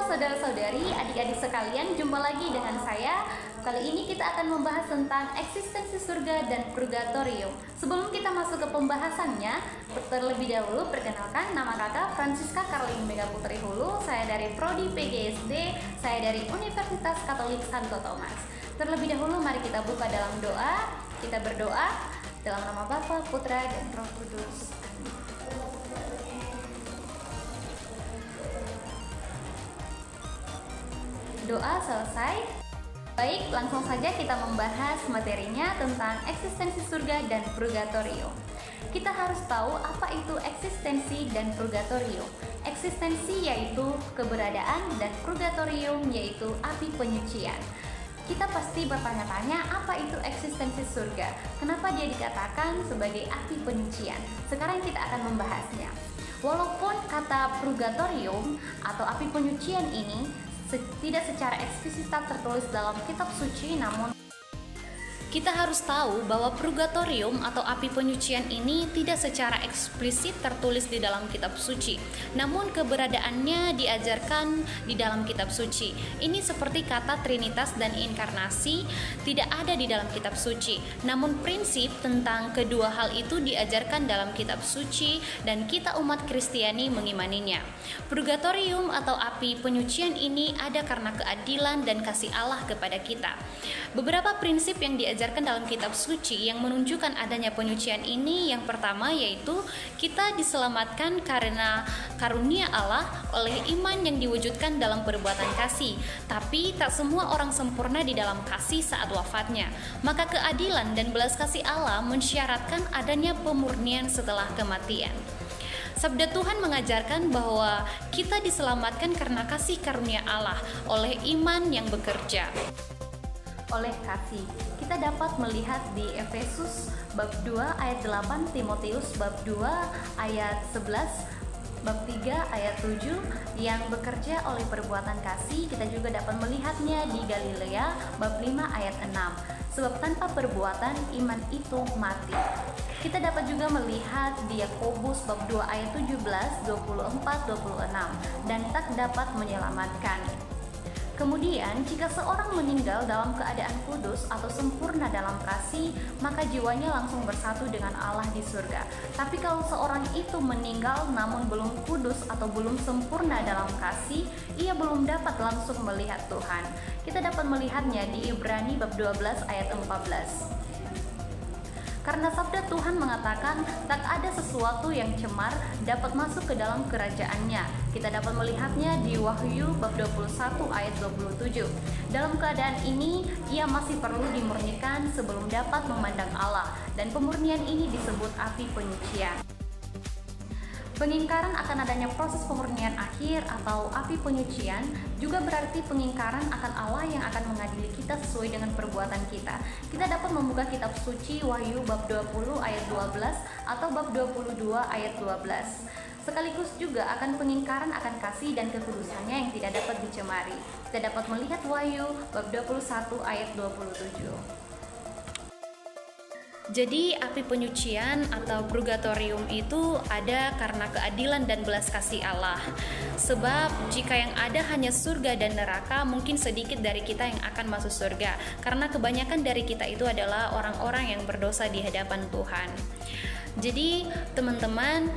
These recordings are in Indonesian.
saudara-saudari, adik-adik sekalian, jumpa lagi dengan saya. Kali ini kita akan membahas tentang eksistensi surga dan purgatorium. Sebelum kita masuk ke pembahasannya, terlebih dahulu perkenalkan, nama kakak Francisca Karlin Mega Putri Hulu. Saya dari Prodi PGSD, saya dari Universitas Katolik Santo Thomas. Terlebih dahulu mari kita buka dalam doa. Kita berdoa dalam nama Bapa, Putra, dan Roh Kudus. Doa selesai. Baik, langsung saja kita membahas materinya tentang eksistensi surga dan purgatorium. Kita harus tahu apa itu eksistensi dan purgatorium. Eksistensi yaitu keberadaan dan purgatorium yaitu api penyucian. Kita pasti bertanya-tanya apa itu eksistensi surga? Kenapa dia dikatakan sebagai api penyucian? Sekarang kita akan membahasnya. Walaupun kata purgatorium atau api penyucian ini tidak secara eksplisit tertulis dalam kitab suci, namun kita harus tahu bahwa purgatorium atau api penyucian ini tidak secara eksplisit tertulis di dalam kitab suci, namun keberadaannya diajarkan di dalam kitab suci. Ini seperti kata Trinitas dan Inkarnasi tidak ada di dalam kitab suci, namun prinsip tentang kedua hal itu diajarkan dalam kitab suci dan kita umat Kristiani mengimaninya. Purgatorium atau api penyucian ini ada karena keadilan dan kasih Allah kepada kita. Beberapa prinsip yang diajarkan dalam kitab suci yang menunjukkan adanya penyucian ini, yang pertama yaitu kita diselamatkan karena karunia Allah oleh iman yang diwujudkan dalam perbuatan kasih. Tapi tak semua orang sempurna di dalam kasih saat wafatnya. Maka keadilan dan belas kasih Allah mensyaratkan adanya pemurnian setelah kematian. Sabda Tuhan mengajarkan bahwa kita diselamatkan karena kasih karunia Allah oleh iman yang bekerja. Oleh kasih, kita dapat melihat di Efesus bab 2 ayat 8, Timotius bab 2 ayat 11, bab 3 ayat 7 yang bekerja oleh perbuatan kasih. Kita juga dapat melihatnya di Galilea bab 5 ayat 6. Sebab tanpa perbuatan iman itu mati. Kita dapat juga melihat di Yakobus bab 2 ayat 17, 24, 26 dan tak dapat menyelamatkan. Kemudian, jika seorang meninggal dalam keadaan kudus atau sempurna dalam kasih, maka jiwanya langsung bersatu dengan Allah di surga. Tapi kalau seorang itu meninggal namun belum kudus atau belum sempurna dalam kasih, ia belum dapat langsung melihat Tuhan. Kita dapat melihatnya di Ibrani bab 12 ayat 14. Karena sabda Tuhan mengatakan tak ada sesuatu yang cemar dapat masuk ke dalam kerajaannya. Kita dapat melihatnya di Wahyu bab 21 ayat 27. Dalam keadaan ini, ia masih perlu dimurnikan sebelum dapat memandang Allah, dan pemurnian ini disebut api penyucian. Pengingkaran akan adanya proses pemurnian akhir atau api penyucian juga berarti pengingkaran akan Allah yang akan mengadili kita sesuai dengan perbuatan kita. Kita dapat membuka kitab suci Wahyu bab 20 ayat 12 atau bab 22 ayat 12. Sekaligus juga akan pengingkaran akan kasih dan kekudusannya yang tidak dapat dicemari. Kita dapat melihat Wahyu bab 21 ayat 27. Jadi api penyucian atau purgatorium itu ada karena keadilan dan belas kasih Allah. Sebab jika yang ada hanya surga dan neraka, mungkin sedikit dari kita yang akan masuk surga. Karena kebanyakan dari kita itu adalah orang-orang yang berdosa di hadapan Tuhan. Jadi teman-teman,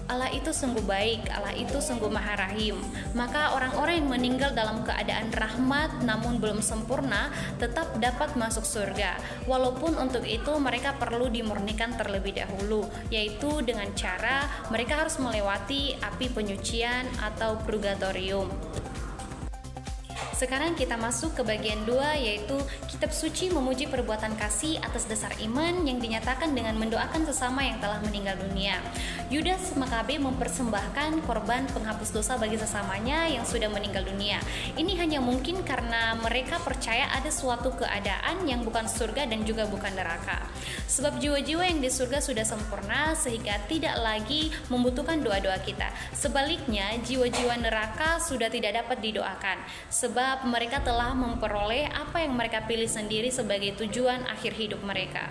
Allah itu sungguh baik, Allah itu sungguh maha rahim. Maka orang-orang yang meninggal dalam keadaan rahmat namun belum sempurna tetap dapat masuk surga. Walaupun untuk itu mereka perlu dimurnikan terlebih dahulu, yaitu dengan cara mereka harus melewati api penyucian atau purgatorium. Sekarang kita masuk ke bagian 2, yaitu kitab suci memuji perbuatan kasih atas dasar iman yang dinyatakan dengan mendoakan sesama yang telah meninggal dunia. Yudas Makabe mempersembahkan korban penghapus dosa bagi sesamanya yang sudah meninggal dunia. Ini hanya mungkin karena mereka percaya ada suatu keadaan yang bukan surga dan juga bukan neraka. Sebab jiwa-jiwa yang di surga sudah sempurna sehingga tidak lagi membutuhkan doa-doa kita. Sebaliknya, jiwa-jiwa neraka sudah tidak dapat didoakan, sebab mereka telah memperoleh apa yang mereka pilih sendiri sebagai tujuan akhir hidup mereka.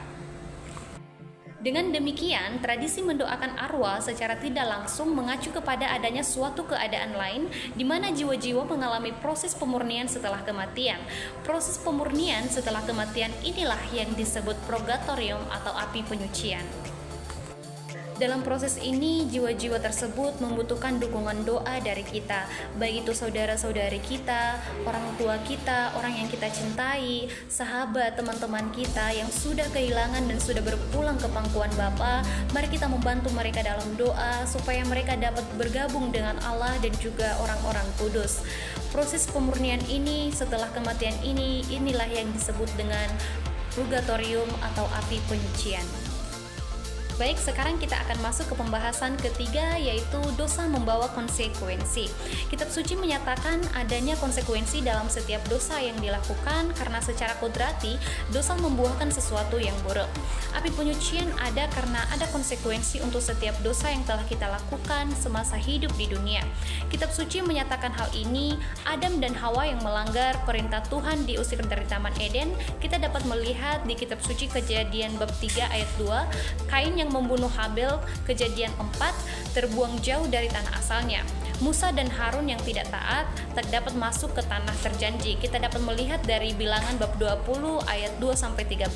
Dengan demikian, tradisi mendoakan arwah secara tidak langsung mengacu kepada adanya suatu keadaan lain di mana jiwa-jiwa mengalami proses pemurnian setelah kematian. Proses pemurnian setelah kematian inilah yang disebut purgatorium atau api penyucian. Dalam proses ini, jiwa-jiwa tersebut membutuhkan dukungan doa dari kita, baik itu saudara-saudari kita, orang tua kita, orang yang kita cintai, sahabat, teman-teman kita yang sudah kehilangan dan sudah berpulang ke pangkuan Bapa. Mari kita membantu mereka dalam doa supaya mereka dapat bergabung dengan Allah dan juga orang-orang kudus. Proses pemurnian ini setelah kematian ini, inilah yang disebut dengan purgatorium atau api penyucian. Baik, sekarang kita akan masuk ke pembahasan ketiga, yaitu dosa membawa konsekuensi. Kitab suci menyatakan adanya konsekuensi dalam setiap dosa yang dilakukan karena secara kodrati dosa membuahkan sesuatu yang buruk. Api penyucian ada karena ada konsekuensi untuk setiap dosa yang telah kita lakukan semasa hidup di dunia. Kitab suci menyatakan hal ini, Adam dan Hawa yang melanggar perintah Tuhan diusir dari Taman Eden. Kita dapat melihat di kitab suci Kejadian bab 3 ayat 2, Kain yang membunuh Habel, Kejadian 4, terbuang jauh dari tanah asalnya. Musa dan Harun yang tidak taat tak dapat masuk ke tanah terjanji. Kita dapat melihat dari Bilangan bab 20 ayat 2 sampai 13.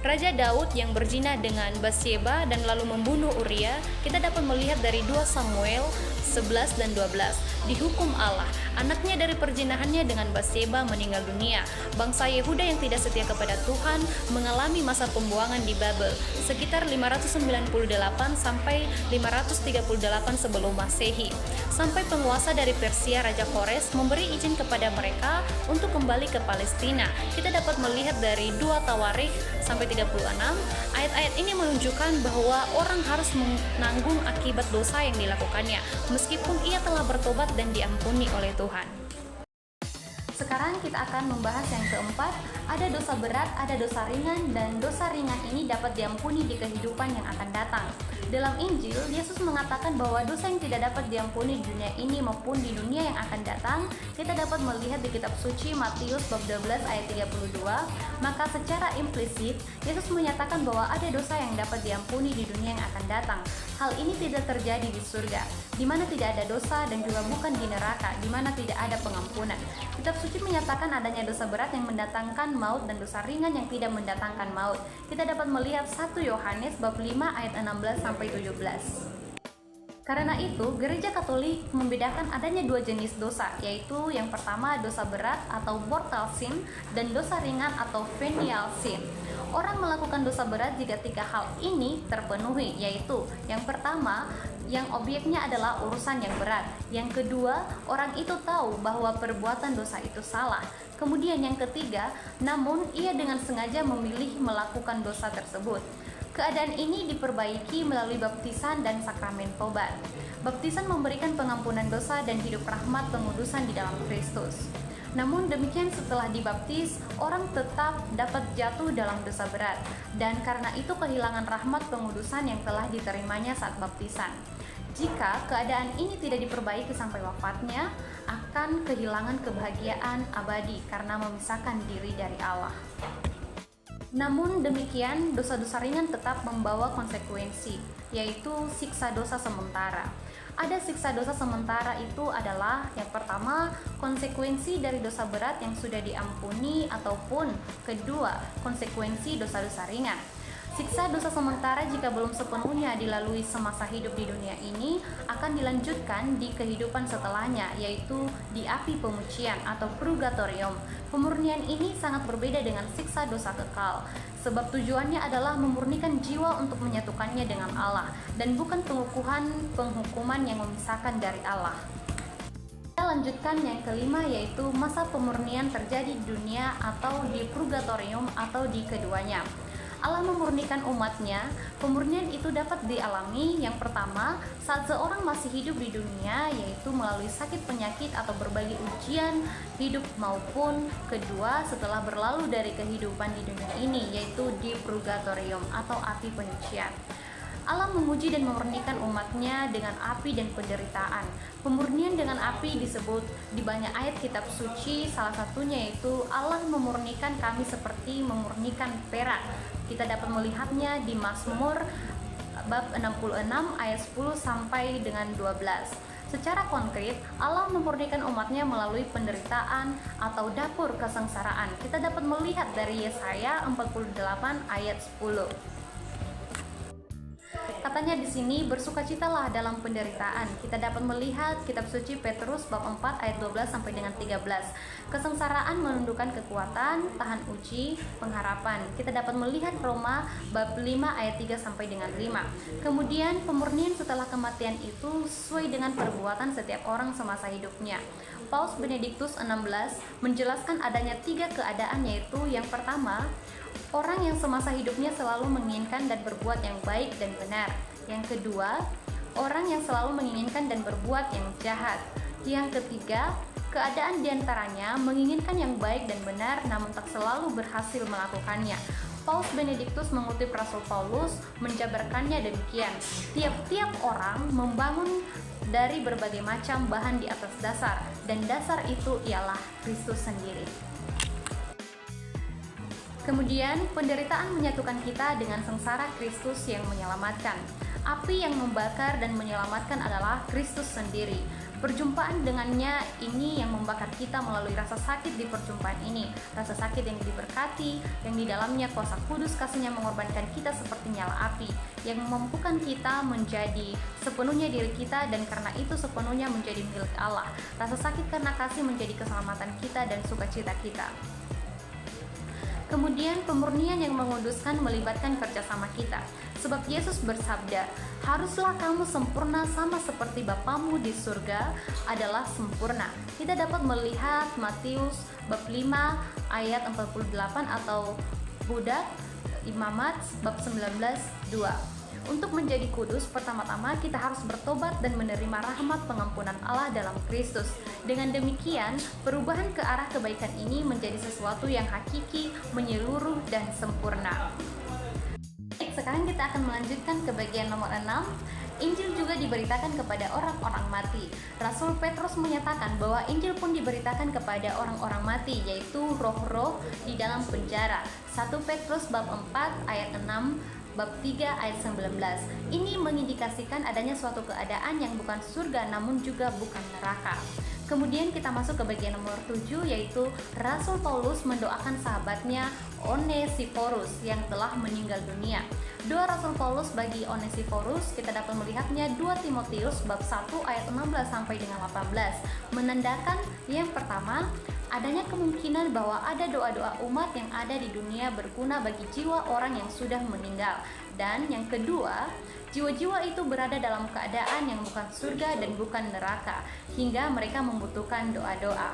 Raja Daud yang berzina dengan Batsyeba dan lalu membunuh Uria, kita dapat melihat dari 2 Samuel 11 dan 12. Dihukum Allah, anaknya dari perzinahannya dengan Batsyeba meninggal dunia. Bangsa Yehuda yang tidak setia kepada Tuhan mengalami masa pembuangan di Babel sekitar 598 sampai 538 sebelum Masehi. Sampai penguasa dari Persia Raja Kores memberi izin kepada mereka untuk kembali ke Palestina. Kita dapat melihat dari 2 Tawarikh sampai 36. Ayat-ayat ini menunjukkan bahwa orang harus menanggung akibat dosa yang dilakukannya meskipun ia telah bertobat dan diampuni oleh Tuhan. Sekarang kita akan membahas yang keempat, ada dosa berat, ada dosa ringan, dan dosa ringan ini dapat diampuni di kehidupan yang akan datang. Dalam Injil, Yesus mengatakan bahwa dosa yang tidak dapat diampuni di dunia ini maupun di dunia yang akan datang, kita dapat melihat di kitab suci Matius bab 12 ayat 32, maka secara implisit, Yesus menyatakan bahwa ada dosa yang dapat diampuni di dunia yang akan datang. Hal ini tidak terjadi di surga, di mana tidak ada dosa, dan juga bukan di neraka, di mana tidak ada pengampunan. Kitab suci menyatakan adanya dosa berat yang mendatangkan maut dan dosa ringan yang tidak mendatangkan maut. Kita dapat melihat 1 Yohanes bab 5 ayat 16 sampai 17. Karena itu, Gereja Katolik membedakan adanya 2 jenis dosa, yaitu yang pertama dosa berat atau mortal sin dan dosa ringan atau venial sin. Orang melakukan dosa berat jika 3 hal ini terpenuhi, yaitu yang pertama, yang objeknya adalah urusan yang berat. Yang kedua, orang itu tahu bahwa perbuatan dosa itu salah. Kemudian yang ketiga, namun ia dengan sengaja memilih melakukan dosa tersebut. Keadaan ini diperbaiki melalui baptisan dan sakramen tobat. Baptisan memberikan pengampunan dosa dan hidup rahmat pengudusan di dalam Kristus. Namun demikian, setelah dibaptis, orang tetap dapat jatuh dalam dosa berat, dan karena itu kehilangan rahmat pengudusan yang telah diterimanya saat baptisan. Jika keadaan ini tidak diperbaiki sampai wafatnya, akan kehilangan kebahagiaan abadi karena memisahkan diri dari Allah. Namun demikian, dosa-dosa ringan tetap membawa konsekuensi, yaitu siksa dosa sementara. Ada siksa dosa sementara itu adalah yang pertama, konsekuensi dari dosa berat yang sudah diampuni, ataupun kedua, konsekuensi dosa-dosa ringan. Siksa dosa sementara jika belum sepenuhnya dilalui semasa hidup di dunia ini akan dilanjutkan di kehidupan setelahnya, yaitu di api pemucian atau purgatorium. Pemurnian ini sangat berbeda dengan siksa dosa kekal, sebab tujuannya adalah memurnikan jiwa untuk menyatukannya dengan Allah, dan bukan penghukuman yang memisahkan dari Allah. Kita lanjutkan yang kelima, yaitu masa pemurnian terjadi di dunia atau di purgatorium atau di keduanya. Allah memurnikan umatnya. Pemurnian itu dapat dialami yang pertama saat seorang masih hidup di dunia, yaitu melalui sakit penyakit atau berbagai ujian hidup, maupun kedua setelah berlalu dari kehidupan di dunia ini, yaitu di purgatorium atau api penyucian. Allah menguji dan memurnikan umatnya dengan api dan penderitaan. Pemurnian dengan api disebut di banyak ayat kitab suci, salah satunya yaitu Allah memurnikan kami seperti memurnikan perak. Kita dapat melihatnya di Mazmur bab 66 ayat 10 sampai dengan 12. Secara konkret, Allah memurnikan umatnya melalui penderitaan atau dapur kesengsaraan. Kita dapat melihat dari Yesaya 48 ayat 10. Katanya di sini, bersukacitalah dalam penderitaan. Kita dapat melihat kitab suci Petrus bab 4 ayat 12 sampai dengan 13. Kesengsaraan menundukkan kekuatan, tahan uji, pengharapan. Kita dapat melihat Roma bab 5 ayat 3 sampai dengan 5. Kemudian pemurnian setelah kematian itu sesuai dengan perbuatan setiap orang semasa hidupnya. Paus Benediktus 16 menjelaskan adanya 3 keadaan, yaitu yang pertama, orang yang semasa hidupnya selalu menginginkan dan berbuat yang baik dan benar. Yang kedua, orang yang selalu menginginkan dan berbuat yang jahat. Yang ketiga, keadaan diantaranya menginginkan yang baik dan benar namun tak selalu berhasil melakukannya. Paus Benediktus mengutip Rasul Paulus menjabarkannya demikian. Tiap-tiap orang membangun dari berbagai macam bahan di atas dasar, dan dasar itu ialah Kristus sendiri. Kemudian, penderitaan menyatukan kita dengan sengsara Kristus yang menyelamatkan. Api yang membakar dan menyelamatkan adalah Kristus sendiri. Perjumpaan dengannya ini yang membakar kita melalui rasa sakit di perjumpaan ini. Rasa sakit yang diberkati, yang di dalamnya kuasa kudus kasihnya mengorbankan kita seperti nyala api, yang memampukan kita menjadi sepenuhnya diri kita, dan karena itu sepenuhnya menjadi milik Allah. Rasa sakit karena kasih menjadi keselamatan kita dan sukacita kita. Kemudian pemurnian yang menguduskan melibatkan kerjasama kita. Sebab Yesus bersabda, haruslah kamu sempurna sama seperti Bapamu di surga adalah sempurna. Kita dapat melihat Matius bab 5 ayat 48 atau Budak Imamat bab 19:2. Untuk menjadi kudus, pertama-tama kita harus bertobat dan menerima rahmat pengampunan Allah dalam Kristus. Dengan demikian, perubahan ke arah kebaikan ini menjadi sesuatu yang hakiki, menyeluruh, dan sempurna. Baik, sekarang kita akan melanjutkan ke bagian nomor 6. Injil juga diberitakan kepada orang-orang mati. Rasul Petrus menyatakan bahwa Injil pun diberitakan kepada orang-orang mati, yaitu roh-roh di dalam penjara. 1 Petrus bab 4 ayat 6, bab 3 ayat 19. Ini mengindikasikan adanya suatu keadaan yang bukan surga namun juga bukan neraka. Kemudian kita masuk ke bagian nomor 7, yaitu Rasul Paulus mendoakan sahabatnya Onesiphorus yang telah meninggal dunia. Doa Rasul Paulus bagi Onesiphorus kita dapat melihatnya 2 Timotius bab 1 ayat 16 sampai dengan 18, menandakan yang pertama, adanya kemungkinan bahwa ada doa-doa umat yang ada di dunia berguna bagi jiwa orang yang sudah meninggal. Dan yang kedua, jiwa-jiwa itu berada dalam keadaan yang bukan surga dan bukan neraka, hingga mereka membutuhkan doa-doa.